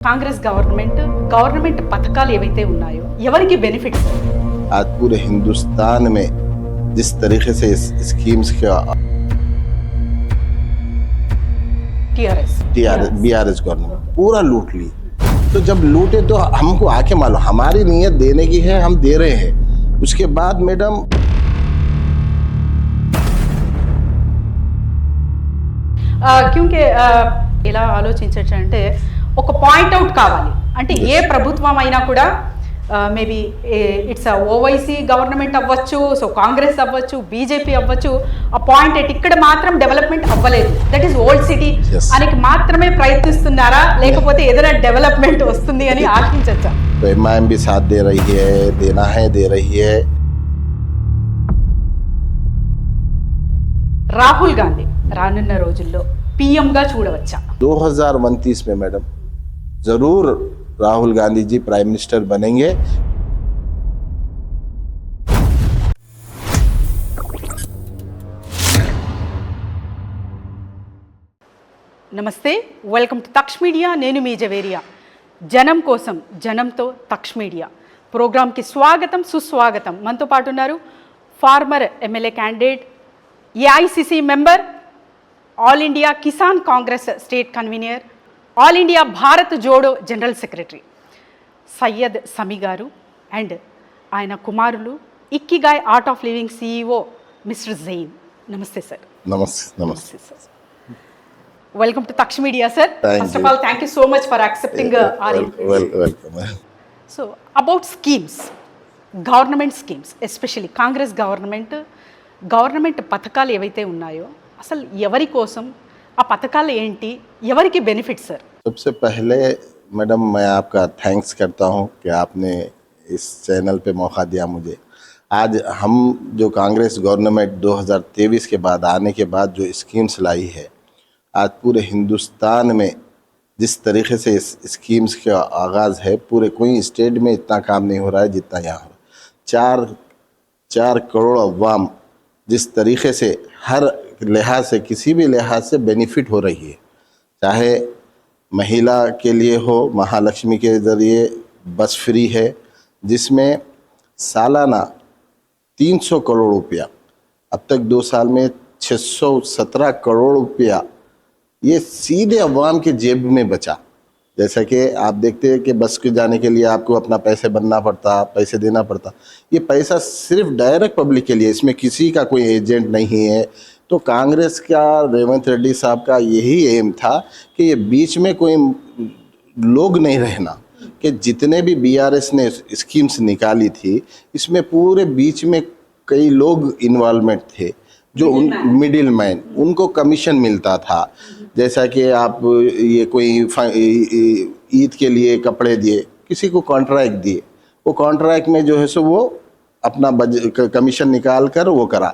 Congress government పథకాలు ఏవైతే ఉన్నాయో ఎవరికి బెనిఫిట్స్? आज पूरे हिंदुस्तान में जिस तरीके से इस स्कीम्स का बीआरएस गवर्नमेंट पूरा लूट ली, तो जब लूटे तो हमको आके मालूम हमारी नीयत देने की है, हम दे रहे हैं। उसके बाद मैडम క్యూంకే ఎలా ఆలోచించచ్చంటే ఒక పాయింట్ అవుట్ కావాలి అంటే ఏ ప్రభుత్వం అయినా కూడా మేబీ ఇట్స్ ఓవైసీ గవర్నమెంట్ అవ్వచ్చు, సో కాంగ్రెస్ అవ్వచ్చు, బీజేపీ అవ్వచ్చు, ఆ పాయింట్ ఎట్ ఇక్కడ మాత్రం డెవలప్మెంట్ అవ్వలేదు, దట్ ఈస్ ఓల్డ్ సిటీ అని మాత్రమే ప్రయత్నిస్తున్నారా, లేకపోతే ఏదైనా డెవలప్మెంట్ వస్తుంది అని ఆశించచ్చా? एमआईएम भी साथ दे रही है, देना है, दे रही है। రాహుల్ గాంధీ రానున్న రోజుల్లో पीएम గా చూడవచ్చా? 2029 में मैडम जरूर राहुल गांधी जी प्राइम मिनिस्टर बनेंगे। నమస్తే, వెల్కమ్ టు తక్ష్ మీడియా. నేను మీ జవేరియా. జనం కోసం జనంతో తక్ష్ మీడియా ప్రోగ్రామ్కి స్వాగతం, సుస్వాగతం. మనతో పాటు ఉన్నారు former MLA candidate, AICC member, all India Kisan Congress state convener, all India Bharat Jodo general secretary Syed Sami garu and ఆయన కుమారులు Ikigai Art of Living CEO mister Jain. Namaste sir. Namaste sir. Welcome to Taksh media sir. First of all thank you so much for accepting our welcome. So about schemes, government schemes, especially Congress government పథకాలు ఏవైతే ఉన్నాయో అసలు ఎవరి కోసం, ఆ పథకాలు ఏంటి, ఎవరికి బెనిఫిట్ సార్? सबसे पहले मैडम मैं आपका थैंक्स करता हूं कि आपने इस चैनल पे मौका दिया मुझे। आज हम जो कांग्रेस गवर्नमेंट 2023 के बाद आने के बाद जो स्कीम्स लाई है, आज पूरे हिंदुस्तान में जिस तरीके से इस स्कीम्स का आगाज़ है, पूरे कोई स्टेट में इतना काम नहीं हो रहा है जितना यहाँ हो रहा है। 4 करोड़ अवाम जिस तरीके से हर लिहाज से, किसी भी लिहाज से बेनिफिट हो रही है, चाहे महिला के लिए हो, महालक्ष्मी के ज़रिए बस फ्री है जिसमें सालाना 300 करोड़ रुपया, अब तक 2 साल में 617 करोड़ रुपया ये सीधे अवाम के जेब में बचा। जैसा कि आप देखते हैं कि बस के जाने के लिए आपको अपना पैसे पैसे देना पड़ता, ये पैसा सिर्फ डायरेक्ट पब्लिक के लिए, इसमें किसी का कोई एजेंट नहीं है। तो कांग्रेस का, रेवंत रेड्डी साहब का यही एम था कि ये बीच में कोई लोग नहीं रहना, कि जितने भी बीआरएस ने स्कीम्स निकाली थी इसमें पूरे बीच में कई लोग इन्वॉल्वमेंट थे, जो मिडिल मैन, उनको कमीशन मिलता था। जैसा कि आप ये कोई ईद के लिए कपड़े दिए, किसी को कॉन्ट्रैक्ट दिए, वो कॉन्ट्रैक्ट में जो है सो वो अपना कमीशन निकाल कर वो करा।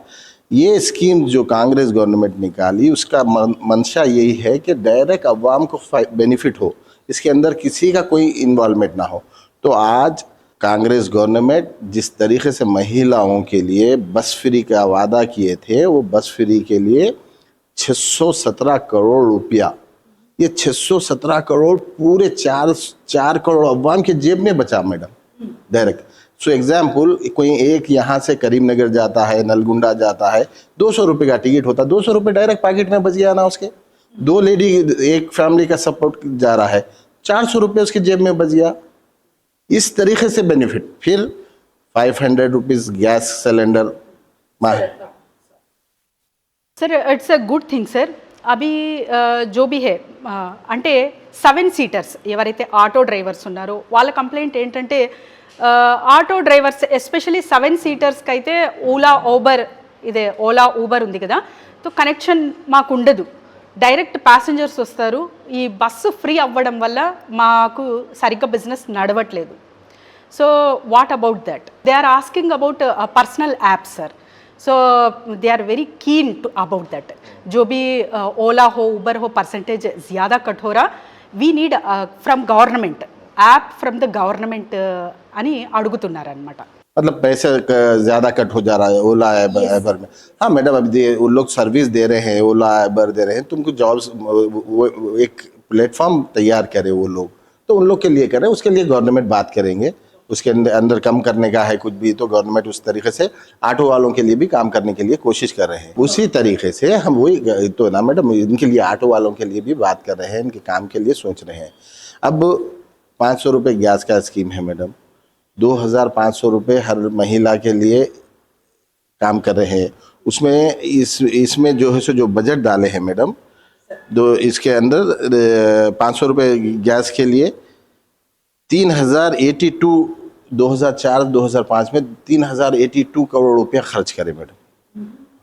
ये स्कीम जो कांग्रेस गवर्नमेंट निकाली उसका मंशा यही है कि डायरेक्ट अवाम को बेनिफिट हो, इसके अंदर किसी का कोई इन्वॉल्वमेंट ना हो। तो आज कांग्रेस गवर्नमेंट जिस तरीके से महिलाओं के लिए बस फ्री का वादा किए थे, वो बस फ्री के लिए 617 करोड़ रुपया, ये 617 करोड़ पूरे 4 करोड़ अवाम के जेब में बचा मैडम, डायरेक्ट। सो एग्जाम्पल, कोई एक यहाँ से करीमनगर जाता है, नलगुंडा जाता है, 200 रुपये का टिकट होता, 200 रुपये डायरेक्ट पॉकेट में बच गया ना उसके। 2 लेडी, एक फैमिली का सपोर्ट जा रहा है, 400 रुपये उसके जेब में बच गया। इस तरीके से बेनिफिट। फिर 500 rupees gas cylinder. Sir it's a good thing sir. అవి जो भी है అంటే 7 సీటర్స్ ఎవరైతే ఆటో డ్రైవర్స్ ఉన్నారో వాళ్ళ కంప్లైంట్ ఏంటంటే, ఆటో డ్రైవర్స్ ఎస్పెషలీ 7 సీటర్స్కి అయితే ఓలా ఊబర్ ఉంది కదా, తో కనెక్షన్ మాకు ఉండదు, డైరెక్ట్ ప్యాసింజర్స్ వస్తారు, ఈ బస్సు ఫ్రీ అవ్వడం వల్ల మాకు సరిగ్గా బిజినెస్ నడవట్లేదు. So what about that? They are asking about personal app sir. So they are very keen to about that. जो भी ओला हो, उबर हो, परसेंटेज ज़्यादा कट हो रहा, we need from government app, from the government అని అడుగుతున్నారు అన్నమాట. मतलब पैसे ज़्यादा कट हो जा रहा है ओला एबर में। हाँ मैडम, अभी वो लोग सर्विस दे रहे हैं, ओला एबर दे रहे हैं, तुमको जॉब्स, एक प्लेटफॉर्म तैयार करे वो लोग, तो उन लोग के लिए करें, उसके लिए गवर्नमेंट बात करेंगे, उसके अंदर कम करने का है कुछ भी तो गवर्नमेंट उस तरीके से ऑटो वालों के लिए भी काम करने के लिए कोशिश कर रहे हैं। उसी तरीके से हम वही तो ना मैडम, इनके लिए ऑटो वालों के लिए भी बात कर रहे हैं, इनके काम के लिए सोच रहे हैं। अब 500 रुपये गैस का स्कीम है मैडम, 2500 रुपये हर महिला के लिए काम कर रहे हैं। उसमें इसमें जो है सो जो बजट डाले हैं मैडम, इसके अंदर 500 रुपये गैस के लिए 3082 2004-2005 में 3082 करोड़ रुपया खर्च करे मैडम।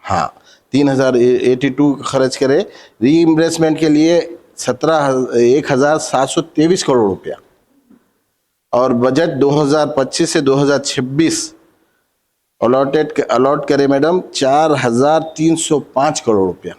हाँ, 3082 खर्च करे। रीइंबर्समेंट के लिए 1723 करोड़ रुपया, और बजट 2025 से 2026 अलॉट करे मैडम 4305 करोड़ रुपया।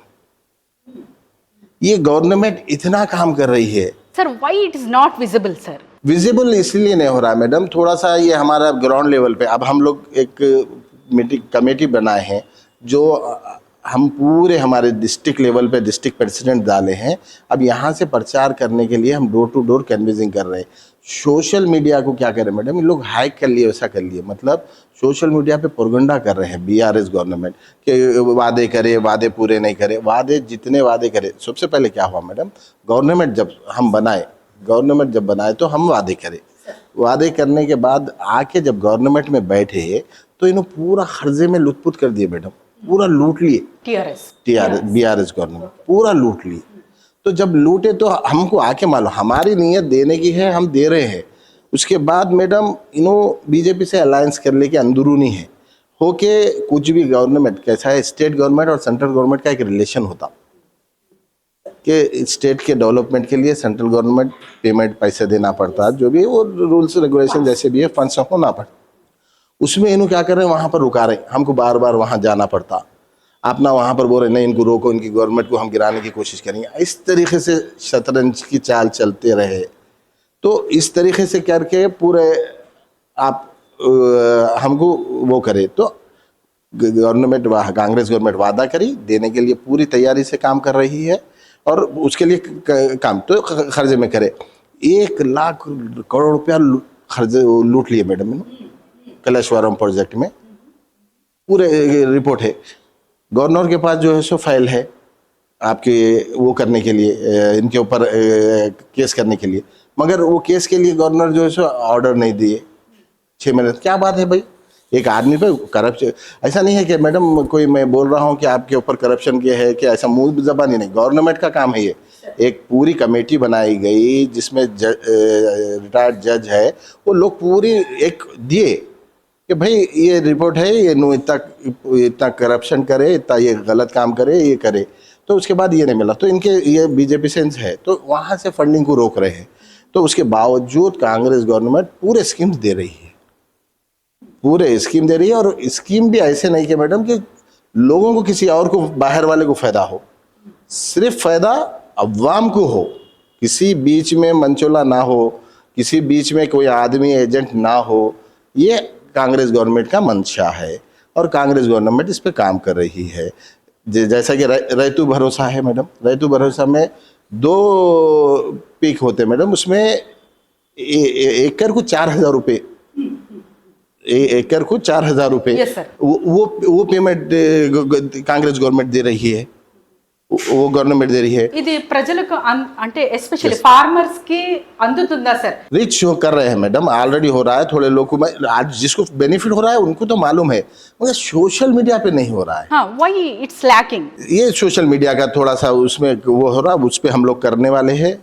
ये गवर्नमेंट इतना काम कर रही है sir, why it is not visible sir? Visible इसलिए नहीं हो रहा मैडम, थोड़ा सा ये हमारा ग्राउंड लेवल पे। अब हम लोग एक मीटिंग कमेटी बनाए हैं जो हम पूरे हमारे डिस्ट्रिक्ट लेवल पे डिस्ट्रिक्ट प्रेसिडेंट डाले हैं। अब यहाँ से प्रचार करने के लिए हम डोर टू डोर कैनवेसिंग कर रहे हैं। सोशल मीडिया को क्या करें मैडम, इन लोग हाइक कर लिए, वैसा कर लिए, मतलब सोशल मीडिया पे प्रोपेगेंडा कर रहे हैं बीआरएस गवर्नमेंट के वादे करे, वादे पूरे नहीं करे। वादे जितने वादे करे, सबसे पहले क्या हुआ मैडम, गवर्नमेंट जब बनाए तो हम वादे करें। वादे करने के बाद आके जब गवर्नमेंट में बैठे तो इन्होंने पूरा खर्जे में लुटपुट कर दिए मैडम, पूरा लूट लिए। बीआरएस गवर्नमेंट पूरा लूट लिए। तो जब लूटे तो हमको आके मालूम, हमारी नीयत देने की है, हम दे रहे हैं। उसके बाद मैडम इन्हों बीजेपी से अलायंस कर ले के अंदरूनी है होके कुछ भी गवर्नमेंट कैसा है, स्टेट गवर्नमेंट और सेंट्रल गवर्नमेंट का एक रिलेशन होता कि स्टेट के डेवलपमेंट के लिए सेंट्रल गवर्नमेंट पेमेंट पैसे देना पड़ता, जो भी वो रूल्स रेगुलेशन जैसे भी है फंड्स होना पड़ता। उसमें इन्हों क्या कर रहे हैं, वहाँ पर रुका रहे, हमको बार बार वहाँ जाना पड़ता। अपना वहाँ पर बोल रहे नहीं, इनको रोको, इनकी गवर्नमेंट को हम गिराने की कोशिश करेंगे। इस तरीके से शतरंज की चाल चलते रहे। तो इस तरीके से करके पूरे आप हमको वो करे तो गवर्नमेंट, कांग्रेस गवर्नमेंट वादा करी देने के लिए पूरी तैयारी से काम कर रही है, और उसके लिए काम तो खर्चे में करे। 1 लाख करोड़ रुपया खर्चे लूट लिए मैडम कलेश्वरम प्रोजेक्ट में, पूरे रिपोर्ट है। गवर्नर के पास जो है सो फाइल है आपके वो करने के लिए, इनके ऊपर केस करने के लिए, मगर वो केस के लिए गवर्नर जो है सो ऑर्डर नहीं दिए 6 महीने। क्या बात है भाई, एक आदमी पे करप्शन। ऐसा नहीं है कि मैडम कोई मैं बोल रहा हूँ कि आपके ऊपर करप्शन किया है कि ऐसा मुंह जबानी नहीं, गवर्नमेंट का काम है ये। एक पूरी कमेटी बनाई गई जिसमें रिटायर्ड जज है, वो लोग पूरी एक दिए कि भाई ये रिपोर्ट है, ये इतना करप्शन करे, इतना ये गलत काम करे, ये करे। तो उसके बाद ये नहीं मिला, तो इनके ये बीजेपी सेंस है तो वहाँ से फंडिंग को रोक रहे हैं। तो उसके बावजूद कांग्रेस गवर्नमेंट पूरे स्कीम्स दे रही है, पूरे स्कीम दे रही है। और स्कीम भी ऐसे नहीं कि मैडम कि लोगों को किसी और को, बाहर वाले को फायदा हो, सिर्फ फायदा अवाम को हो, किसी बीच में मंचोला ना हो, किसी बीच में कोई आदमी एजेंट ना हो। ये कांग्रेस गवर्नमेंट का मंशा है और कांग्रेस गवर्नमेंट इस पे काम कर रही है। जैसा कि रैतू भरोसा है मैडम, रैतू भरोसा में 2 पीक होते मैडम, उसमें एकड़ को 4000 रुपये, एकड़ को 4000 रुपये वो पेमेंट कांग्रेस गवर्नमेंट दे रही है, वो गवर्नमेंट दे रही है। ఇది ప్రజలకు అంటే ఎస్పెషల్లీ फार्मर्स की అందుతుందా सर? रीच शो कर रहे हैं मैडम, ऑलरेडी हो रहा है। थोड़े लोगों में आज जिसको बेनिफिट हो रहा है उनको तो मालूम है, मगर सोशल मीडिया पे नहीं हो रहा है। हाँ, व्हाई इट्स लैकिंग? ये सोशल मीडिया का थोड़ा सा उसमें वो हो रहा है, उस पर हम लोग करने वाले हैं।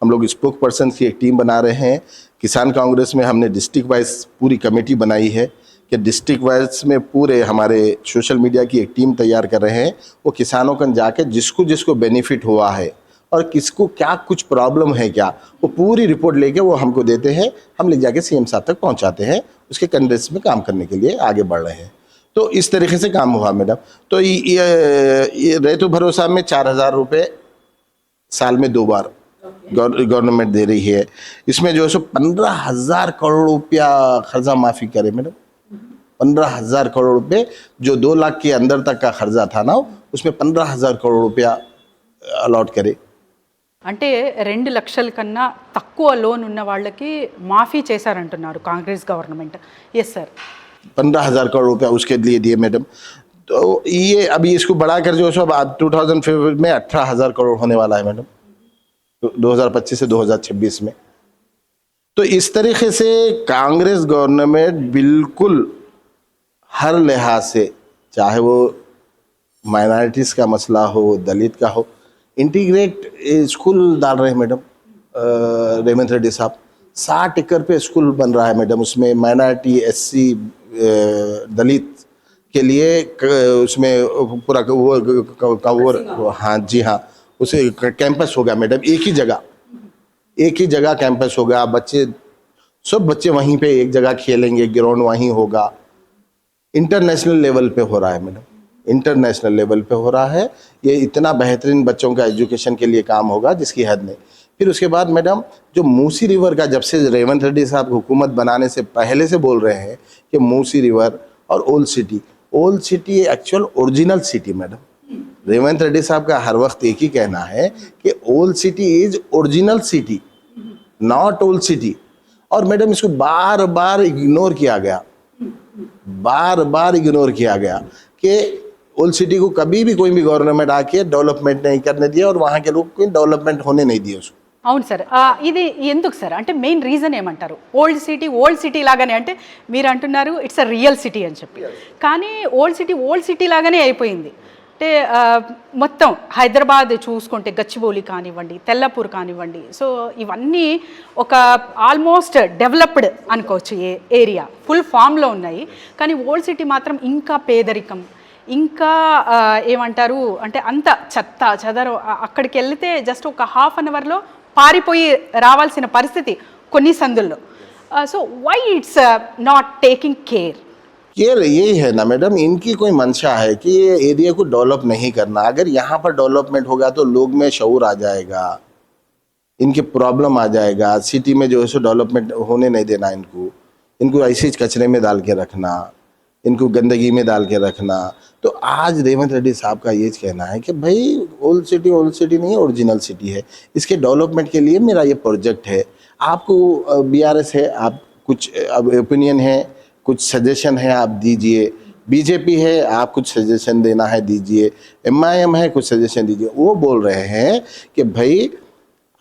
हम लोग स्पोक पर्सन की एक टीम बना रहे हैं। किसान कांग्रेस में हमने डिस्ट्रिक्ट वाइज पूरी कमेटी बनाई है कि डिस्ट्रिक्ट वाइज में पूरे हमारे सोशल मीडिया की एक टीम तैयार कर रहे हैं। वो किसानों को जाके जिसको जिसको बेनिफिट हुआ है और किसको क्या कुछ प्रॉब्लम है क्या, वो पूरी रिपोर्ट लेके वो हमको देते हैं, हम ले जाके सीएम साहब तक पहुंचाते हैं। उसके कंडेंस में काम करने के लिए आगे बढ़ रहे हैं। तो इस तरीके से काम हुआ मैडम। तो ये रैतू भरोसा में 4000 रुपये साल में 2 बार गवर्नमेंट दे रही है। इसमें जो है सो 15,000 करोड़ रुपया खर्चा माफ़ी करे मैडम, 15,000 करोड़ रुपये। जो 2 लाख के अंदर तक का खर्चा था ना, उसमें 15,000 करोड़ रुपया अलॉट करे। అంటే 2 లక్షల కన్నా తక్కువ లోన్ ఉన్న వాళ్ళకి మాఫీ చేశారంటున్నారు Congress government. Yes sir. 15,000 crore रुपया उसके लिए दिए मैडम. तो ये अभी इसको बढ़ाकर जो सब 2005 में 18,000 करोड़ होने वाला है मैडम, 2025 से 2026 में. तो इस तरीके से कांग्रेस गवर्नमेंट बिल्कुल हर लिहाज से, चाहे वो माइनॉरिटीज़ का मसला हो, दलित का हो, इंटीग्रेट स्कूल डाल रहे हैं मैडम. रेवंत रेड्डी साहब 60 एकड़ पे स्कूल बन रहा है मैडम. उसमें माइनॉरिटी, एससी, दलित के लिए उसमें पूरा वो हाँ जी हाँ, उसे कैंपस होगा मैडम. एक ही जगह कैंपस होगा. सब बच्चे वहीं पे एक जगह खेलेंगे, ग्राउंड वहीं होगा. इंटरनेशनल लेवल पे हो रहा है मैडम, इंटरनेशनल लेवल पे हो रहा है. ये इतना बेहतरीन बच्चों का एजुकेशन के लिए काम होगा जिसकी हद नहीं. फिर उसके बाद मैडम जो मूसी रिवर का, जब से रेवंत रेड्डी साहब हुकूमत बनाने से पहले से बोल रहे हैं कि मूसी रिवर और old city actual original city madam. Revanth Reddy साहब का हर वक्त एक ही कहना है कि old city is original city, not old city. और मैडम इसको बार बार इग्नोर किया गया कि ओल्ड सिटी को कभी भी कोई भी गवर्नमेंट आके डेवलपमेंट नहीं करने दिया और वहाँ के लोग कोई डेवलपमेंट होने नहीं दिए उसको. అవును సార్. ఇది ఎందుకు సార్ అంటే మెయిన్ రీజన్ ఏమంటారు? ఓల్డ్ సిటీ లాగానే, అంటే మీరు అంటున్నారు ఇట్స్ అ రియల్ సిటీ అని చెప్పి, కానీ ఓల్డ్ సిటీ లాగానే అయిపోయింది. అంటే మొత్తం హైదరాబాద్ చూసుకుంటే గచ్చిబౌలి కానివ్వండి, తెల్లపూర్ కానివ్వండి, సో ఇవన్నీ ఒక ఆల్మోస్ట్ డెవలప్డ్ అనుకోవచ్చు ఏరియా, ఫుల్ ఫామ్లో ఉన్నాయి. కానీ ఓల్డ్ సిటీ మాత్రం ఇంకా పేదరికం, ఇంకా ఏమంటారు అంటే అంత చెత్త చెదరు. అక్కడికి వెళ్తే జస్ట్ ఒక హాఫ్ అన్ అవర్లో పారిపోయి రావాల్సిన పరిస్థితి కొన్ని సందుల్లో. So why it's not taking care? यही है ना मैडम, इनकी कोई मंशा है कि ये एरिया को डेवलप नहीं करना. अगर यहाँ पर डेवलपमेंट होगा तो लोग में शऊर आ जाएगा, इनके प्रॉब्लम आ जाएगा. सिटी में जो है सो डेवलपमेंट होने नहीं देना. इनको ऐसे कचरे में डाल के रखना, इनको गंदगी में डाल के रखना. तो आज रेवंत रेड्डी साहब का ये कहना है कि भाई ओल्ड सिटी नहीं, ओरिजिनल सिटी है. इसके डेवलपमेंट के लिए मेरा ये प्रोजेक्ट है. आपको BRS है, आप कुछ ओपिनियन है, कुछ सजेशन है, आप दीजिए. बीजेपी है, आप कुछ सजेशन देना है दीजिए. MIM है, कुछ सजेशन दीजिए. वो बोल रहे हैं कि भाई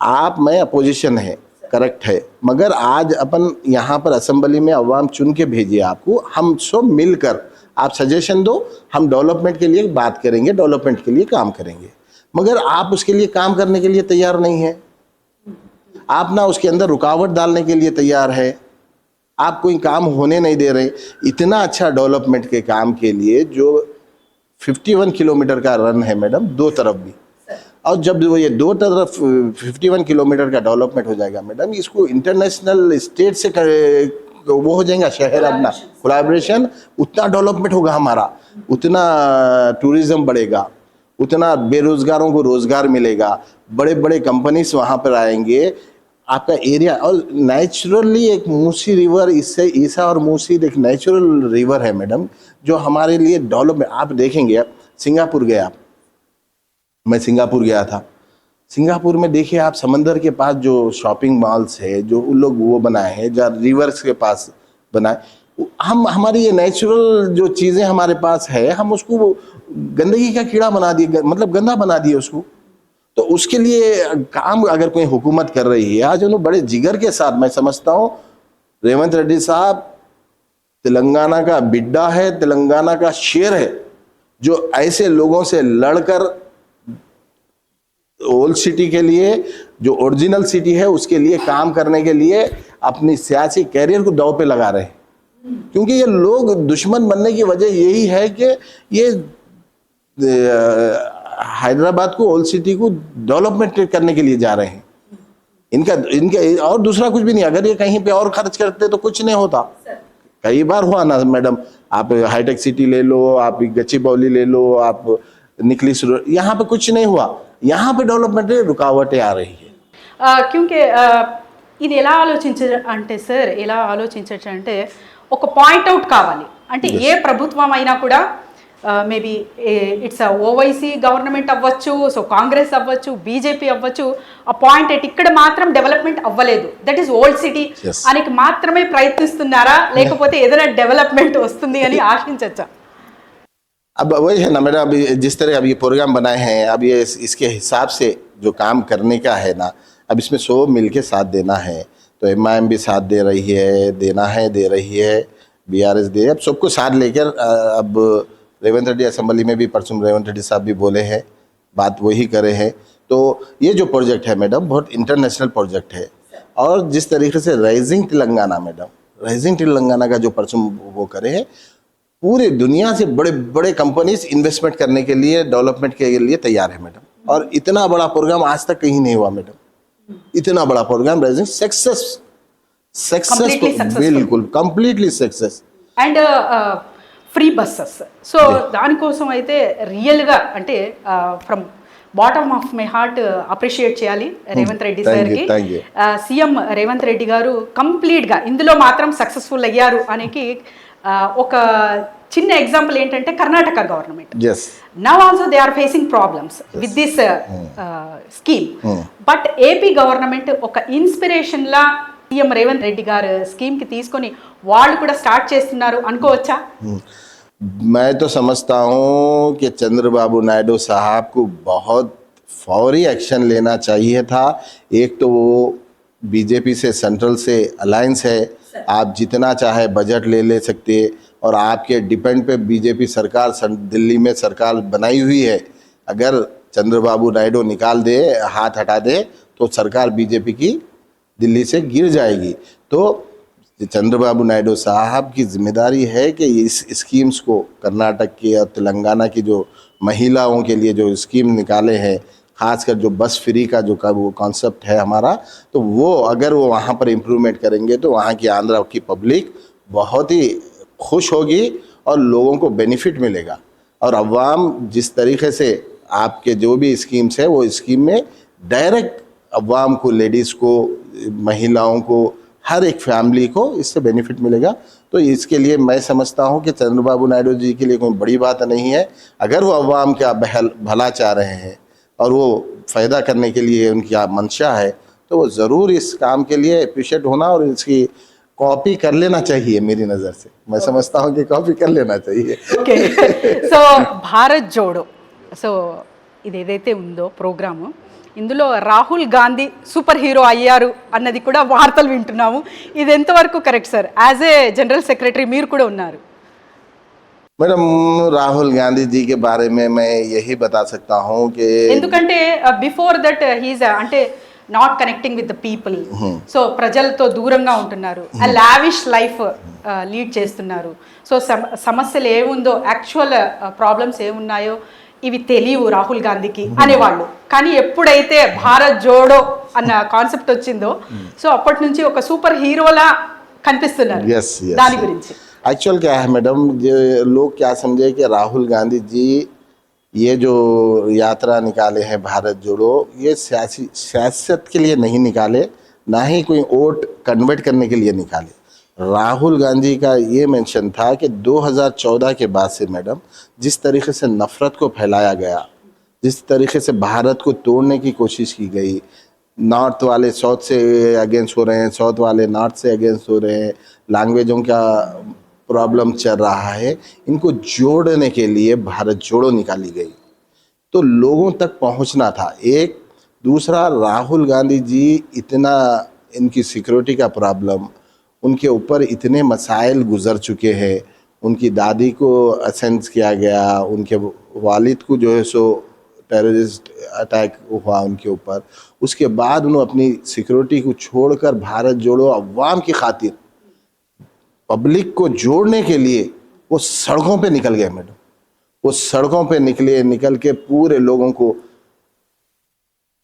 आप में अपोजिशन है, करेक्ट है, मगर आज अपन यहाँ पर असेंबली में अवाम चुन के भेजिए आपको. हम सब मिलकर आप सजेशन दो, हम डेवलपमेंट के लिए बात करेंगे, डेवलपमेंट के लिए काम करेंगे. मगर आप उसके लिए काम करने के लिए तैयार नहीं है. आप ना उसके अंदर रुकावट डालने के लिए तैयार है. आप कोई काम होने नहीं दे रहे. इतना अच्छा डेवलपमेंट के काम के लिए जो 51 किलोमीटर का रन है मैडम, दो तरफ भी, और जब वो ये दो तरफ 51 किलोमीटर का डेवलपमेंट हो जाएगा मैडम, इसको इंटरनेशनल स्टेट से वो हो जाएगा शहर अपना कोलैबोरेशन. उतना डेवलपमेंट होगा हमारा, उतना टूरिज्म बढ़ेगा, उतना बेरोजगारों को रोजगार मिलेगा, बड़े बड़े कंपनीज वहाँ पर आएंगे. आपका एरिया और नेचुरली एक मूसी रिवर, इससे ईसा और मूसी एक नेचुरल रिवर है मैडम, जो हमारे लिए डेवलपमेंट. आप देखेंगे, सिंगापुर गए आप, मैं सिंगापुर गया था. सिंगापुर में देखिए आप, समंदर के पास जो शॉपिंग मॉल्स है, जो उन लोग वो बनाए हैं, जहाँ रिवर्स के पास बनाए. हमारी ये नेचुरल जो चीज़ें हमारे पास है, हम उसको गंदगी का कीड़ा बना दिए, मतलब गंदा बना दिए उसको. तो उसके लिए काम अगर कोई हुकूमत कर रही है, आज उन्होंने बड़े जिगर के साथ, मैं समझता हूँ रेवंत रेड्डी साहब तेलंगाना का बिड्डा है, तेलंगाना का शेर है, जो ऐसे लोगों से लड़कर ओल्ड सिटी के लिए, जो ओरिजिनल सिटी है, उसके लिए काम करने के लिए अपनी सियासी कैरियर को दांव पे लगा रहे हैं. क्योंकि ये लोग दुश्मन बनने की वजह यही है कि ये हैदराबाद को, ओल्ड सिटी को डेवलपमेंट करने के लिए जा रहे हैं. इनका और दूसरा कुछ भी नहीं. अगर ये कहीं पे और खर्च करते तो कुछ नहीं होता. कई बार हुआ ना मैडम, आप हाईटेक सिटी ले लो, आप गच्चीबौली ले लो, आप निकलिस, यहाँ पे कुछ नहीं हुआ. यहाँ पे डेवलपमेंट रुकावटें आ रही है. क्योंकि ఇది ఎలా అంటే సార్, ఎలా ఆలోచించచ్చు అంటే ఒక పాయింట్ అవుట్ కావాలి. అంటే ఏ ప్రభుత్వం అయినా కూడా మేబీ ఇట్స్ ఓవైసీ గవర్నమెంట్ అవ్వచ్చు, సో కాంగ్రెస్ అవ్వచ్చు, బీజేపీ అవ్వచ్చు, ఆ పాయింట్ ఎట్ ఇక్కడ మాత్రం డెవలప్మెంట్ అవ్వలేదు, that is old city Yes. అని మాత్రమే ప్రయత్నిస్తున్నారా, లేకపోతే ఏదైనా డెవలప్మెంట్ వస్తుంది అని ఆశించచ్చా? अब वही है ना मैडम, अभी जिस तरह अब ये प्रोग्राम बनाए हैं, अब ये इसके हिसाब से जो काम करने का है ना, अब इसमें 100 मिलके साथ देना है। तो एमआईएम भी साथ दे रही है, देना है, दे रही है, बीआरएस दे, अब सबको साथ लेकर अब रेवंत रेड्डी असेंबली में भी परसों रेवंत रेड्डी साहब भी बोले हैं, बात वही करे हैं। तो ये जो प्रोजेक्ट है मैडम बहुत इंटरनेशनल प्रोजेक्ट है। और जिस तरीके से rising Telangana madam, rising Telangana का जो परसों वो करे हैं, पूरी दुनिया से बड़े बड़े कंपनीज इन्वेस्टमेंट करने के लिए, डेवलपमेंट के लिए तैयार है मैडम। और इतना बड़ा प्रोग्राम आज तक कहीं नहीं हुआ मैडम, इतना बड़ा programme rising success, Completely successful. बिल्कुल completely success. And free buses, so దానికోసం అయితే రియల్గా అంటే from bottom of my heart appreciate చేయాలి రేవంత్ రెడ్డి Thank you, సార్కి. thank you. CM Revanth Reddy garu కంప్లీట్గా ఇందులో మాత్రం సక్సెస్ఫుల్ అయ్యారు అనేది ఒక చిన్న ఎగ్జాంపుల్ ఏంటంటే Karnataka government Yes. now also they are facing problems with this scheme, but AP government ఒక ఇన్స్పిరేషన్ లా సీఎం రేవంత్ రెడ్డి గారు స్కీమ్ కి తీసుకొని వాళ్ళు కూడా స్టార్ట్ చేస్తున్నారు అనుకోవచ్చా? मैं तो समझता हूँ कि चंद्रबाबू नायडू साहब को बहुत फौरी एक्शन लेना चाहिए था। एक तो वो बीजेपी से सेंट्रल से अलायंस है, आप जितना चाहे बजट ले सकते, और आपके डिपेंड पे बीजेपी सरकार दिल्ली में सरकार बनाई हुई है। अगर चंद्रबाबू नायडू निकाल दे, हाथ हटा दे, तो सरकार बीजेपी की दिल्ली से गिर जाएगी। तो चंद्रबाबू नायडू साहब की जिम्मेदारी है कि इस स्कीम्स को कर्नाटक की और तेलंगाना की जो महिलाओं के लिए जो स्कीम निकाले हैं, खासकर जो बस फ्री का जो वो कॉन्सेप्ट है हमारा, तो वो अगर वो वहाँ पर इम्प्रूवमेंट करेंगे तो वहाँ की आंध्रा की पब्लिक बहुत ही खुश होगी और लोगों को बेनिफिट मिलेगा। और अवाम जिस तरीके से आपके जो भी स्कीम्स है वो स्कीम में डायरेक्ट अवाम को, लेडीज़ को, महिलाओं को, हर एक फैमिली को इससे बेनिफिट मिलेगा। तो इसके लिए मैं समझता हूँ कि चंद्रबाबू नायडू जी के लिए कोई बड़ी बात नहीं है। अगर वो अवाम का भला चाह रहे हैं और वो फ़ायदा करने के लिए उनकी मंशा है, तो वो ज़रूर इस काम के लिए अप्रिशिएट होना और इसकी कॉपी कर लेना चाहिए। मेरी नज़र से मैं समझता हूँ कि कॉपी कर लेना चाहिए। Okay, so Bharat Jodo, so ఇది ఏదైతే ఉందో ప్రోగ్రాము, ఇందులో రాహుల్ గాంధీ సూపర్ హీరో అయ్యారు అన్నది కూడా వార్తలు వింటున్నాము. ఇది ఎంతవరకు correct sir? As a general secretary మీరు కూడా ఉన్నారు. मैडम राहुल गांधी जी के बारे में मैं यही बता सकता हूँ कि ఎందుకంటే బిఫోర్ దట్ హీజ్ అంటే not connecting with the people, so ప్రజలతో దూరంగా ఉంటున్నారు, ఆ లావిష్ లైఫ్ లీడ్ చేస్తున్నారు. సో సమస్యలు ఏముందో, యాక్చువల్ ప్రాబ్లమ్స్ ఏమున్నాయో ఇవి తెలియవు రాహుల్ గాంధీకి అనేవాళ్ళు. కానీ ఎప్పుడైతే భారత్ జోడో అన్న కాన్సెప్ట్ వచ్చిందో, సో అప్పటి నుంచి ఒక సూపర్ హీరోలా కనిపిస్తున్నారు. Yes, yes, దాని yes. గురించి एक्चुअल क्या है मैडम, जो लोग क्या समझे कि राहुल गांधी जी ये जो यात्रा निकाले हैं भारत जोड़ो, ये सियासत के लिए नहीं निकाले, ना ही कोई वोट कन्वर्ट करने के लिए निकाले। राहुल गांधी का ये मेंशन था कि 2014 के बाद से मैडम जिस तरीके से नफ़रत को फैलाया गया, जिस तरीके से भारत को तोड़ने की कोशिश की गई, नॉर्थ वाले साउथ से अगेंस्ट हो रहे हैं, साउथ वाले नॉर्थ से अगेंस्ट हो रहे हैं, लैंग्वेजों का प्रॉब्लम चल रहा है, इनको जोड़ने के लिए भारत जोड़ो निकाली गई। तो लोगों तक पहुंचना था। एक दूसरा, राहुल गांधी जी इतना, इनकी सिक्योरिटी का प्रॉब्लम, उनके ऊपर इतने मसाइल गुजर चुके हैं। उनकी दादी को असेंस किया गया, उनके वालिद को जो है सो टेररिस्ट अटैक हुआ उनके ऊपर। उसके बाद उन्होंने अपनी सिक्योरिटी को छोड़कर भारत जोड़ो अवाम की खातिर, पब्लिक को जोड़ने के लिए वो सड़कों पे निकल गए मैडम। वो सड़कों पे निकल के पूरे लोगों को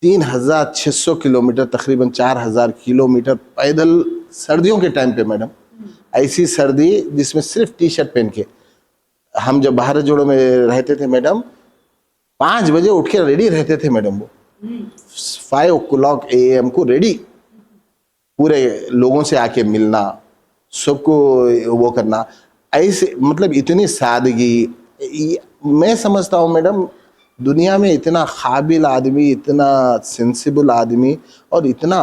3600 किलोमीटर, तकरीबन 4000 किलोमीटर पैदल, सर्दियों के टाइम पे मैडम, ऐसी सर्दी जिसमें सिर्फ टी शर्ट पहन के, हम जब भारत जोड़ो में रहते थे मैडम, 5 बजे उठ के रेडी रहते थे मैडम। वो 5 o'clock AM को रेडी, पूरे लोगों से आके मिलना, सबको वो करना, ऐसे मतलब इतनी सादगी, मैं समझता हूँ मैडम, दुनिया में इतना काबिल आदमी, इतना सेंसिबल आदमी और इतना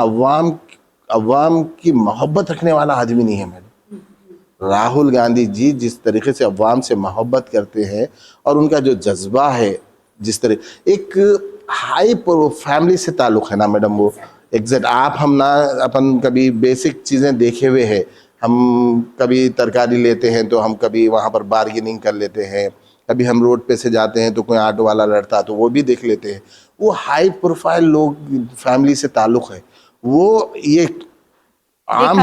अवाम की मोहब्बत रखने वाला आदमी नहीं है मैडम। राहुल गांधी जी जिस तरीके से अवाम से मोहब्बत करते हैं और उनका जो जज्बा है, जिस तरह एक हाई फैमिली से ताल्लुक़ है ना मैडम, वो एग्जैक्ट आप हम ना अपन कभी बेसिक चीज़ें देखे हुए हैं, हम कभी तरकारी लेते हैं तो हम कभी वहाँ पर बार्गेनिंग कर लेते हैं, कभी हम रोड पे से जाते हैं तो कोई ऑटो वाला लड़ता तो वो भी देख लेते हैं। वो हाई प्रोफाइल लोग, फैमिली से ताल्लुक़ है, वो ये आम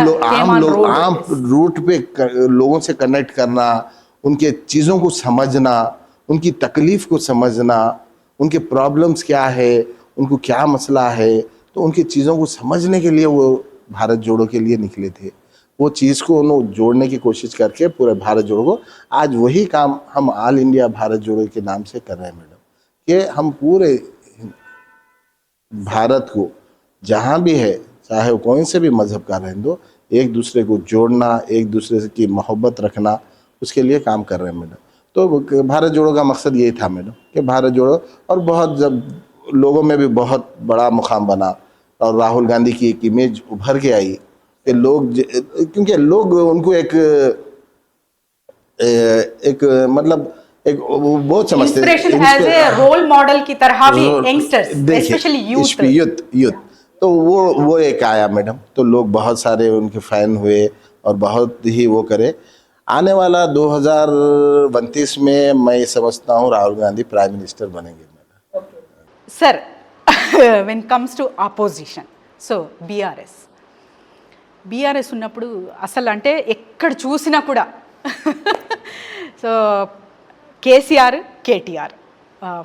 रूट पे लोगों से कनेक्ट करना, उनके चीज़ों को समझना, उनकी तकलीफ़ को समझना, उनके प्रॉब्लम्स क्या है, उनको क्या मसला है, तो उनकी चीज़ों को समझने के लिए वो भारत जोड़ो के लिए निकले थे। वो चीज़ को उन्होंने जोड़ने की कोशिश करके पूरे भारत जोड़ो को, आज वही काम हम ऑल इंडिया भारत जोड़ो के नाम से कर रहे हैं मैडम, कि हम पूरे भारत को जहाँ भी है, चाहे वो कौन से भी मज़हब का रहने दो, एक दूसरे को जोड़ना, एक दूसरे से की मोहब्बत रखना, उसके लिए काम कर रहे हैं मैडम। तो भारत जोड़ो का मकसद यही था मैडम कि भारत जोड़ो, और बहुत जब लोगों में भी बहुत बड़ा मुकाम बना और राहुल गांधी की एक इमेज उभर के आई कि लोग, क्योंकि लोग उनको एक मतलब एक बहुत समझते हैं एज ए रोल मॉडल की तरह भी यंगस्टर्स, स्पेशली यूथ तो वो एक आया मैडम, तो लोग बहुत सारे उनके फैन हुए और बहुत ही वो करे। आने वाला 2029 में मैं समझता हूँ राहुल गांधी प्राइम मिनिस्टर बनेंगे madam. Sir, when comes to opposition, so BRS ఉన్నప్పుడు అసలు అంటే ఎక్కడ చూసినా కూడా సో కేసీఆర్, కేటీఆర్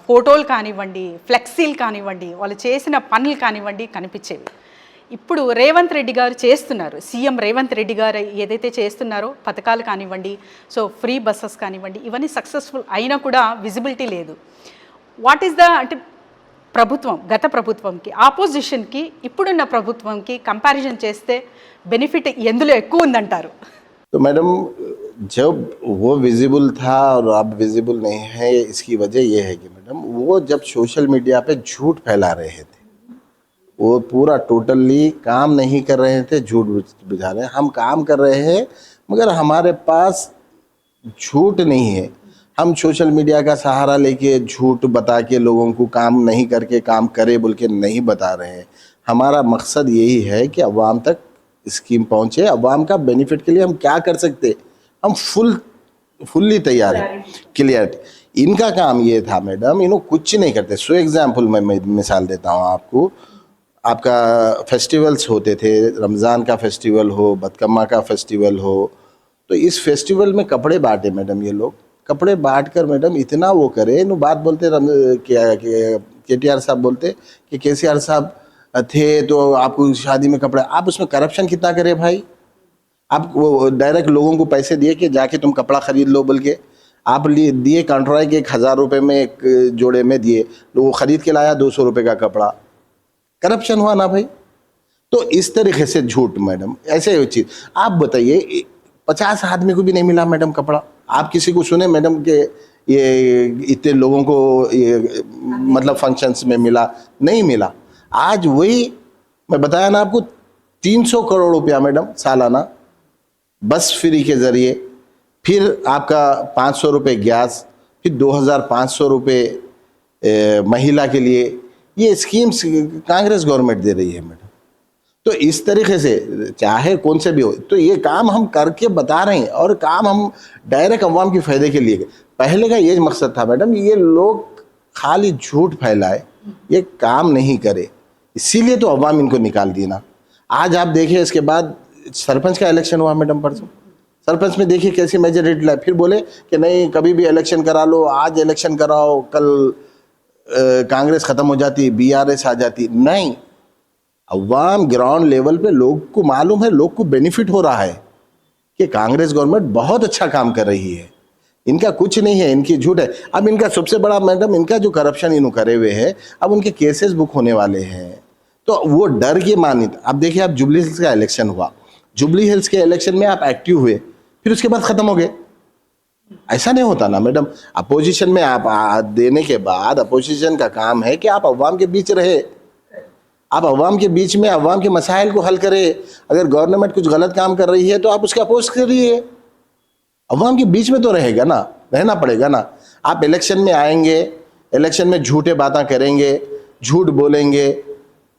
ఫోటోలు కానివ్వండి, ఫ్లెక్సీలు కానివ్వండి, వాళ్ళు చేసిన పనులు కానివ్వండి కనిపించేవి. ఇప్పుడు రేవంత్ రెడ్డి గారు చేస్తున్నారు, సీఎం రేవంత్ రెడ్డి గారు ఏదైతే చేస్తున్నారో పథకాలు కానివ్వండి, సో ఫ్రీ బస్సెస్ కానివ్వండి, ఇవన్నీ సక్సెస్ఫుల్ అయినా కూడా విజిబిలిటీ లేదు. వాట్ ఈస్ ద అంటే ప్రభుత్వం, గత ప్రభుత్వంకి ఆపోజిషన్కి ఇప్పుడున్న ప్రభుత్వంకి కంపారిజన్ చేస్తే బెనిఫిట్ ఎందులో ఎక్కువ ఉందంటారు? तो मैडम, जब वो विजिबल था और अब विजिबल नहीं है, इसकी वजह ये है कि मैडम वो जब सोशल मीडिया पे झूठ फैला रहे थे, वो पूरा टोटली काम नहीं कर रहे थे, झूठ बुझा रहे हैं। हम काम कर रहे हैं मगर हमारे पास झूठ नहीं है, हम सोशल मीडिया का सहारा लेके झूठ बता के लोगों को काम नहीं करके काम करे बोल के नहीं बता रहे हैं। हमारा मकसद यही है कि अवाम तक स्कीम पहुँचे, अवाम का बेनिफिट के लिए हम क्या कर सकते, हम फुल्ली तैयार हैं, क्लियरिटी। इनका काम ये था मैडम, इन्हों कुछ नहीं करते। सो एग्जाम्पल मैं मिसाल देता हूँ आपको, आपका फेस्टिवल्स होते थे, रमज़ान का फेस्टिवल हो, बदकम्मा का फेस्टिवल हो, तो इस फेस्टिवल में कपड़े बांटे मैडम, ये लोग कपड़े बांट कर मैडम इतना वो करे, नो बात बोलते केटीआर साहब बोलते कि केसीआर साहब थे तो आपको शादी में कपड़े, आप उसमें करप्शन कितना करे भाई। आप वो डायरेक्ट लोगों को पैसे दिए कि जाके तुम कपड़ा खरीद लो बोल के, आप दिए कॉन्ट्रैक्ट के 1000 रुपये में एक जोड़े में दिए, वो खरीद के लाया 200 रुपये का कपड़ा, करप्शन हुआ ना भाई। तो इस तरीके से झूठ मैडम, ऐसे चीज़ आप बताइए, 50 आदमी को भी नहीं मिला मैडम कपड़ा। आप किसी को सुने मैडम कि ये इतने लोगों को ये मतलब फंक्शंस में मिला, नहीं मिला। आज वही मैं बताया ना आपको, 300 करोड़ रुपया मैडम सालाना बस फ्री के ज़रिए, फिर आपका 500 रुपये गैस, फिर 2500 रुपये महिला के लिए, ये स्कीम्स कांग्रेस गवर्नमेंट दे रही है मैडम। तो इस तरीके से चाहे कौन से भी हो, तो ये काम हम करके बता रहे हैं और काम हम डायरेक्ट अवाम के फ़ायदे के लिए। पहले का ये मकसद था मैडम, ये लोग खाली झूठ फैलाए, ये काम नहीं करे, इसीलिए तो अवाम इनको निकाल दी ना। आज आप देखिए, इसके बाद सरपंच का इलेक्शन हुआ मैडम परसों, सरपंच में देखिए कैसी मेजोरिटी लाई, फिर बोले कि नहीं कभी भी इलेक्शन करा लो, आज इलेक्शन कराओ, कल कांग्रेस ख़त्म हो जाती, बीआरएस आ जाती। नहीं, अवाम ग्राउंड लेवल पे लोग को मालूम है, लोग को बेनिफिट हो रहा है कि कांग्रेस गवर्नमेंट बहुत अच्छा काम कर रही है, इनका कुछ नहीं है, इनकी झूठ है। अब इनका सबसे बड़ा मैडम, इनका जो करप्शन इन्होंने करे हुए है, अब उनके केसेस बुक होने वाले हैं, तो वो डर की मानित। अब देखिए, आप जुबली हिल्स का इलेक्शन हुआ, जुबली हिल्स के इलेक्शन में आप एक्टिव हुए, फिर उसके बाद ख़त्म हो गए, ऐसा नहीं होता ना मैडम। अपोजिशन में आप देने के बाद अपोजिशन का काम है कि आप अवाम के बीच रहे, आप अवाम के बीच में अवाम के मसाइल को हल करें। अगर गवर्नमेंट कुछ गलत काम कर रही है तो आप उसके अपोज करिए, अवाम के बीच में तो रहेगा ना, रहना पड़ेगा ना। आप इलेक्शन में आएंगे, इलेक्शन में झूठे बातें करेंगे, झूठ बोलेंगे,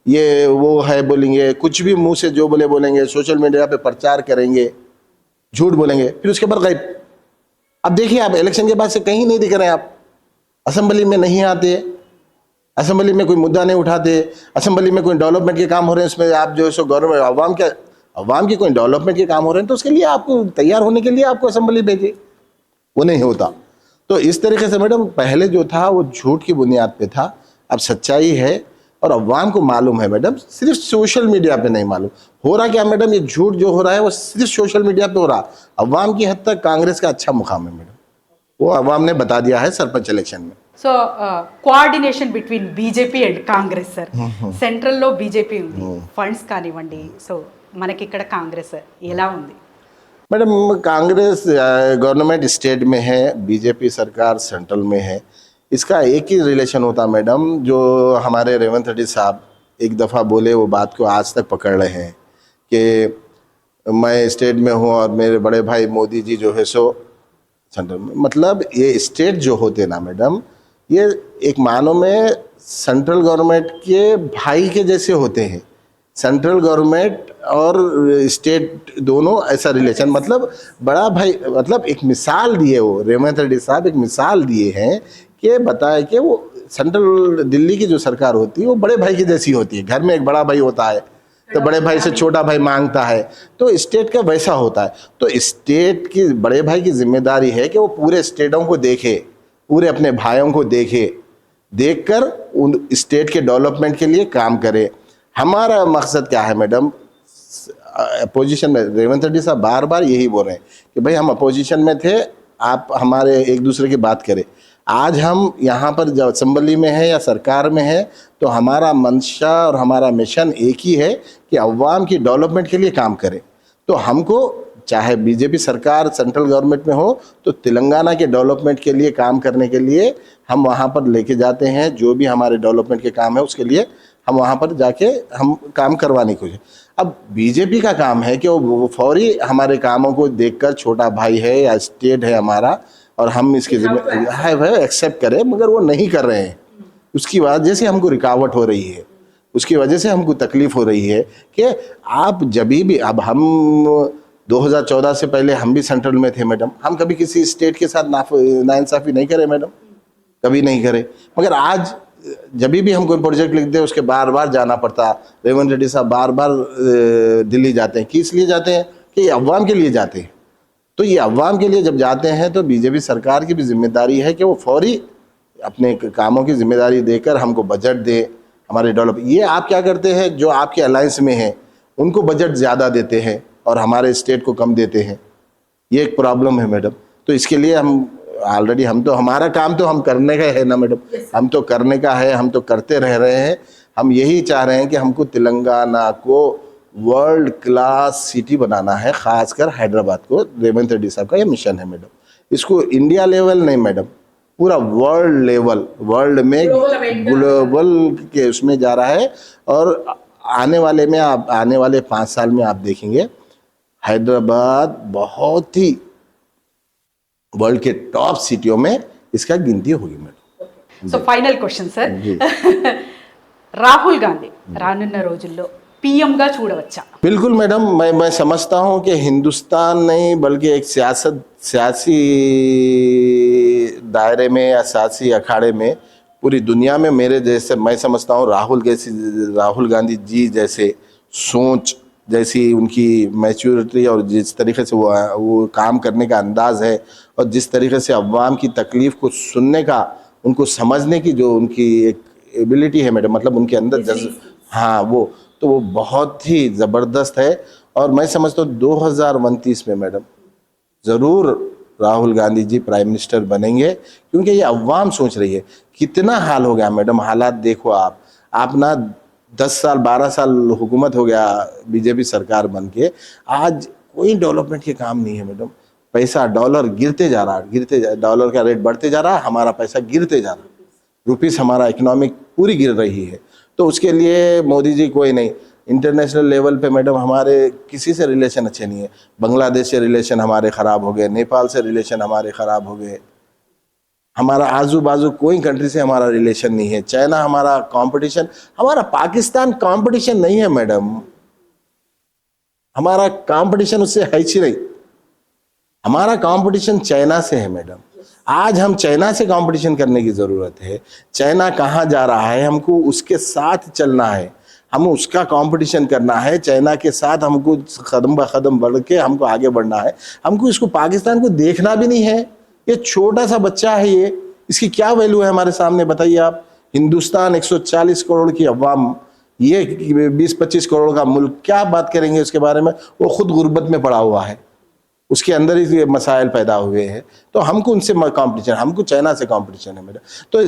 ये वो है बोलेंगे, कुछ भी मुंह से जो बोले बोलेंगे, सोशल मीडिया पे प्रचार करेंगे, झूठ बोलेंगे, फिर उसके बाद गायब। अब देखिए आप इलेक्शन के बाद से कहीं नहीं दिख रहे हैं, आप असेंबली में नहीं आते, असेंबली में कोई मुद्दा नहीं उठाते, असेंबली में कोई डेवलपमेंट के काम हो रहे हैं उसमें आप जो है सो गवर्नमेंट अवाम के कोई डेवलपमेंट के काम हो रहे हैं तो उसके लिए आपको तैयार होने के लिए आपको असेंबली भेजे, वो नहीं होता। तो इस तरीके से मैडम पहले जो था वो झूठ की बुनियाद पे था, अब सच्चाई है और अवाम को मालूम है मैडम, सिर्फ सोशल मीडिया पे नहीं मालूम हो रहा क्या मैडम। ये झूठ जो हो रहा है वो सिर्फ सोशल मीडिया पे हो रहा, अवाम की हद तक कांग्रेस का अच्छा मुकाम है मैडम, वो अवाम ने बता दिया है सरपंच इलेक्शन में। So coordination between BJP and Congress sir, సెంట్రల్లో బీజేపీ ఉంది, ఫండ్స్ కానివ్వండి, సో మనకి ఇక్కడ కాంగ్రెస్ ఎలా ఉంది? मैडम कांग्रेस गवर्नमेंट स्टेट में है, बीजेपी सरकार सेंट्रल में है, इसका एक ही रिलेशन होता मैडम। जो हमारे रेवंत रेड्डी साहब एक दफ़ा बोले वो बात को आज तक पकड़ रहे हैं कि मैं स्टेट में हूँ और मेरे बड़े भाई मोदी जी जो है सो सेंट्रल में। मतलब ये स्टेट जो होते ना मैडम, ये एक मानो में सेंट्रल गवर्नमेंट के भाई के जैसे होते हैं। सेंट्रल गवर्नमेंट और स्टेट दोनों ऐसा रिलेशन, मतलब बड़ा भाई, मतलब एक मिसाल दिए वो रेवंत रेड्डी साहब, एक मिसाल दिए हैं कि बताए कि वो सेंट्रल दिल्ली की जो सरकार होती है वो बड़े भाई की जैसी होती है। घर में एक बड़ा भाई होता है तो बड़े भाई से छोटा भाई मांगता है, तो स्टेट का वैसा होता है। तो स्टेट की बड़े भाई की जिम्मेदारी है कि वो पूरे स्टेटों को देखे, पूरे अपने भाइयों को देखे, देखकर उन स्टेट के डेवलपमेंट के लिए काम करे। हमारा मकसद क्या है मैडम, अपोजिशन में रेवंत रेड्डी साहब बार बार यही बोल रहे हैं कि भाई हम अपोजिशन में थे, आप हमारे एक दूसरे की बात करें। आज हम यहाँ पर जब असेंबली में है या सरकार में है तो हमारा मंशा और हमारा मिशन एक ही है कि अवाम की डेवलपमेंट के लिए काम करें। तो हमको चाहे बीजेपी सरकार सेंट्रल गवर्नमेंट में हो तो तेलंगाना के डेवलपमेंट के लिए काम करने के लिए हम वहाँ पर लेके जाते हैं। जो भी हमारे डेवलपमेंट के काम है उसके लिए हम वहाँ पर जाके हम काम करवाने को। अब बीजेपी का काम है कि वो फौरी हमारे कामों को देखकर, छोटा भाई है या स्टेट है हमारा और हम इसकी जिम्मेदारी एक्सेप्ट करें, मगर वो नहीं कर रहे हैं। उसकी वजह से हमको रुकावट हो रही है, उसकी वजह से हमको तकलीफ हो रही है कि आप जब भी, अब हम 2014 से पहले हम भी सेंट्रल में थे मैडम, हम कभी किसी स्टेट के साथ नाइंसाफ़ी नहीं करे मैडम, कभी नहीं करे। मगर आज जब भी हम कोई प्रोजेक्ट लिखते हैं उसके बार बार जाना पड़ता। रेवंत रेड्डी साहब बार बार दिल्ली जाते हैं, किस लिए जाते हैं कि अवाम के लिए जाते हैं। तो ये अवाम के लिए जब जाते हैं तो बीजेपी सरकार की भी जिम्मेदारी है कि वो फौरी अपने कामों की जिम्मेदारी देकर हमको बजट दे, हमारे डेवलप। ये आप क्या करते हैं, जो आपके अलायंस में हैं उनको बजट ज़्यादा देते हैं और हमारे स्टेट को कम देते हैं, ये एक प्रॉब्लम है मैडम। तो इसके लिए हम ऑलरेडी, हम तो हमारा काम तो हम करने का है ना मैडम, हम तो करने का है, हम तो करते रह रहे हैं। हम यही चाह रहे हैं कि हमको तेलंगाना को वर्ल्ड क्लास सिटी बनाना है, खासकर हैदराबाद को। रेवंत रेड्डी साहब का ये मिशन है मैडम। इसको इंडिया लेवल नहीं मैडम, पूरा वर्ल्ड लेवल, वर्ल्ड में ग्लोबल के उसमें जा रहा है। और आने वाले में आप, आने वाले 5 साल में आप देखेंगे हैदराबाद बहुत ही वर्ल्ड के टॉप सिटियों में इसका गिनती होगी madam. So final question sir, Rahul Gandhi రానున్న రోజుల్లో पीएम గా చూడవచ్చా? बिल्कुल मैडम, मैं समझता हूँ कि हिंदुस्तान नहीं बल्कि एक सियासी दायरे में या सियासी अखाड़े में पूरी दुनिया में मेरे जैसे, मैं समझता हूँ राहुल गांधी जी जैसे सोच, जैसी उनकी मैच्योरिटी और जिस तरीके से वो काम करने का अंदाज़ है और जिस तरीके से अवाम की तकलीफ़ को सुनने का, उनको समझने की जो उनकी एक एबिलिटी है मैडम, मतलब उनके अंदर हाँ वो बहुत ही ज़बरदस्त है। और मैं समझता हूँ 2029 में मैडम ज़रूर राहुल गांधी जी प्राइम मिनिस्टर बनेंगे, क्योंकि ये अवाम सोच रही है। कितना हाल हो गया मैडम, हालात देखो आप ना 10 साल 12 साल हुकूमत हो गया बीजेपी सरकार बन के, आज कोई डेवलपमेंट के काम नहीं है मैडम। पैसा डॉलर गिरते जा रहा है, डॉलर का रेट बढ़ते जा रहा है, हमारा पैसा गिरते जा रहा है, रुपीस हमारा इकोनॉमिक पूरी गिर रही है। तो उसके लिए मोदी जी कोई नहीं, इंटरनेशनल लेवल पे मैडम हमारे किसी से रिलेशन अच्छे नहीं है। बांग्लादेश से रिलेशन हमारे ख़राब हो गए, नेपाल से रिलेशन हमारे ख़राब हो गए, हमारा आजू बाजू कोई कंट्री से हमारा रिलेशन नहीं है। चाइना हमारा कंपटीशन, हमारा पाकिस्तान कंपटीशन नहीं है मैडम, हमारा कंपटीशन उससे है ही नहीं, हमारा कंपटीशन चाइना से है मैडम। आज हम चाइना से कंपटीशन करने की ज़रूरत है। चाइना कहाँ जा रहा है, हमको उसके साथ चलना है, हम उसका कंपटीशन करना है। चाइना के साथ हमको कदम ब कदम बढ़ के हमको आगे बढ़ना है। हमको इसको पाकिस्तान को देखना भी नहीं है। ये छोटा सा बच्चा है, ये इसकी क्या वैल्यू है हमारे सामने बताइए आप। हिंदुस्तान 140 करोड़ की अवाम, ये 20-25 करोड़ का मुल्क, क्या बात करेंगे उसके बारे में। वो खुद गुर्बत में पड़ा हुआ है, उसके अंदर ही मसाइल पैदा हुए हैं। तो हमको उनसे कंपटीशन, हमको चाइना से कंपटीशन है मेरा। तो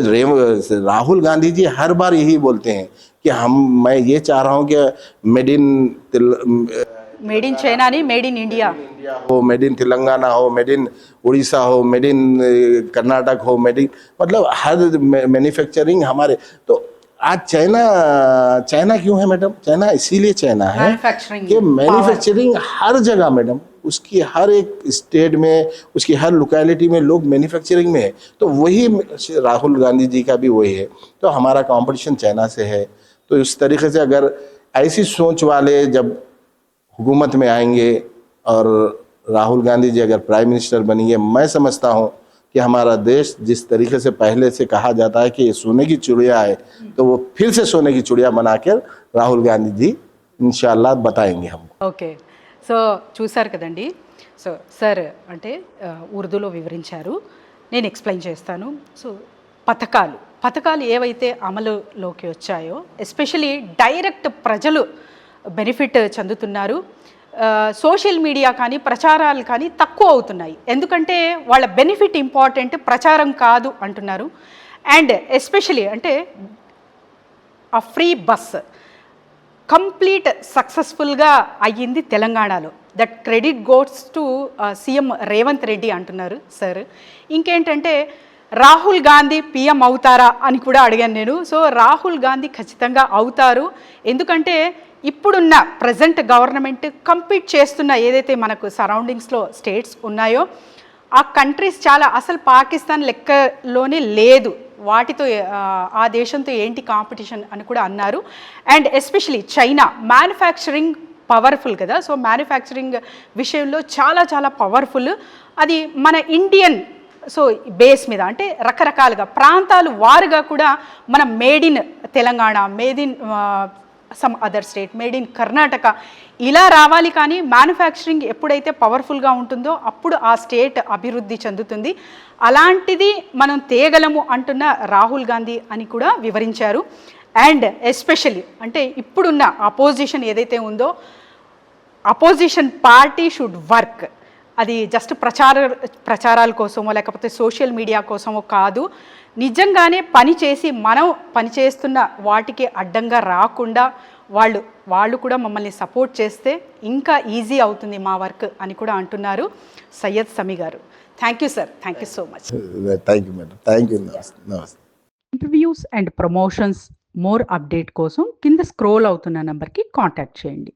राहुल गांधी जी हर बार यही बोलते हैं कि मैं ये चाह रहा हूँ कि मेड इन चाइना नहीं, मेड इन इंडिया हो, मेड इन तेलंगाना हो, मेड इन उड़ीसा हो, मेड इन कर्नाटक हो, मेड इन, मतलब हर मैन्युफैक्चरिंग हमारे। तो आज चाइना क्यों है मैडम? चाइना इसीलिए चाइना है कि मैन्युफैक्चरिंग हर जगह मैडम, उसकी हर एक स्टेट में, उसकी हर लोकेलिटी में लोग मैन्युफैक्चरिंग में है। तो वही राहुल गांधी जी का भी वही है। तो हमारा कंपटीशन चाइना से है। तो इस तरीके से अगर ऐसी सोच वाले जब हुकूमत में आएंगे और राहुल गांधी जी अगर प्राइम मिनिस्टर बनेंगे, मैं समझता हूँ कि हमारा देश जिस तरीके से पहले से कहा जाता है कि ये सोने की चिड़िया है, तो वो फिर से सोने की चिड़िया बनाकर राहुल गांधी जी इंशाल्लाह बताएंगे हमको। ఓకే, సో చూసారు కదండి. సో సార్ అంటే ఉర్దూలో వివరించారు, నేను ఎక్స్ప్లెయిన్ చేస్తాను. సో పథకాలు ఏవైతే అమలులోకి వచ్చాయో, ఎస్పెషలీ డైరెక్ట్ ప్రజలు బెనిఫిట్ చెందుతున్నారు. సోషల్ మీడియా కానీ ప్రచారాలు కానీ తక్కువ అవుతున్నాయి, ఎందుకంటే వాళ్ళ బెనిఫిట్ ఇంపార్టెంట్, ప్రచారం కాదు అంటున్నారు. అండ్ ఎస్పెషలీ అంటే ఆ ఫ్రీ బస్ కంప్లీట్ సక్సెస్ఫుల్గా అయ్యింది తెలంగాణలో. That credit goes to CM Revanth Reddy అంటున్నారు సార్. ఇంకేంటంటే రాహుల్ గాంధీ పిఎం అవుతారా అని కూడా అడిగాను నేను. సో రాహుల్ గాంధీ ఖచ్చితంగా అవుతారు, ఎందుకంటే ఇప్పుడున్న ప్రజెంట్ గవర్నమెంట్ కంపీట్ చేస్తున్న ఏదైతే మనకు సరౌండింగ్స్లో స్టేట్స్ ఉన్నాయో ఆ కంట్రీస్ చాలా, అసలు పాకిస్తాన్ లెక్కలోనే లేదు, వాటితో ఆ దేశంతో ఏంటి కాంపిటీషన్ అని కూడా అన్నారు. And especially China manufacturing powerful కదా, సో మ్యానుఫ్యాక్చరింగ్ విషయంలో చాలా చాలా పవర్ఫుల్. అది మన ఇండియన్ సో బేస్ మీద, అంటే రకరకాలుగా ప్రాంతాలు వారుగా కూడా మనం made in Telangana, made in some other state, made in Karnataka ఇలా రావాలి. కానీ మ్యానుఫ్యాక్చరింగ్ ఎప్పుడైతే పవర్ఫుల్గా ఉంటుందో అప్పుడు ఆ స్టేట్ అభివృద్ధి చెందుతుంది. అలాంటిది మనం తేగలము అంటున్న రాహుల్ గాంధీ అని కూడా వివరించారు. అండ్ ఎస్పెషల్లీ అంటే ఇప్పుడున్న అపోజిషన్ ఏదైతే ఉందో, అపోజిషన్ పార్టీ షుడ్ వర్క్. అది జస్ట్ ప్రచారాల కోసమో లేకపోతే సోషల్ మీడియా కోసమో కాదు, నిజంగానే పని చేసి మనం పనిచేస్తున్న వాటికి అడ్డంగా రాకుండా వాళ్ళు కూడా మమ్మల్ని సపోర్ట్ చేస్తే ఇంకా ఈజీ అవుతుంది మా వర్క్ అని కూడా అంటున్నారు Syed Sami garu. Thank you sir, thank you so much. Thank you madam, thank you. Namaste. Interviews and promotions more update కోసం కింద స్క్రోల్ అవుతున్న నెంబర్కి కాంటాక్ట్ చేయండి.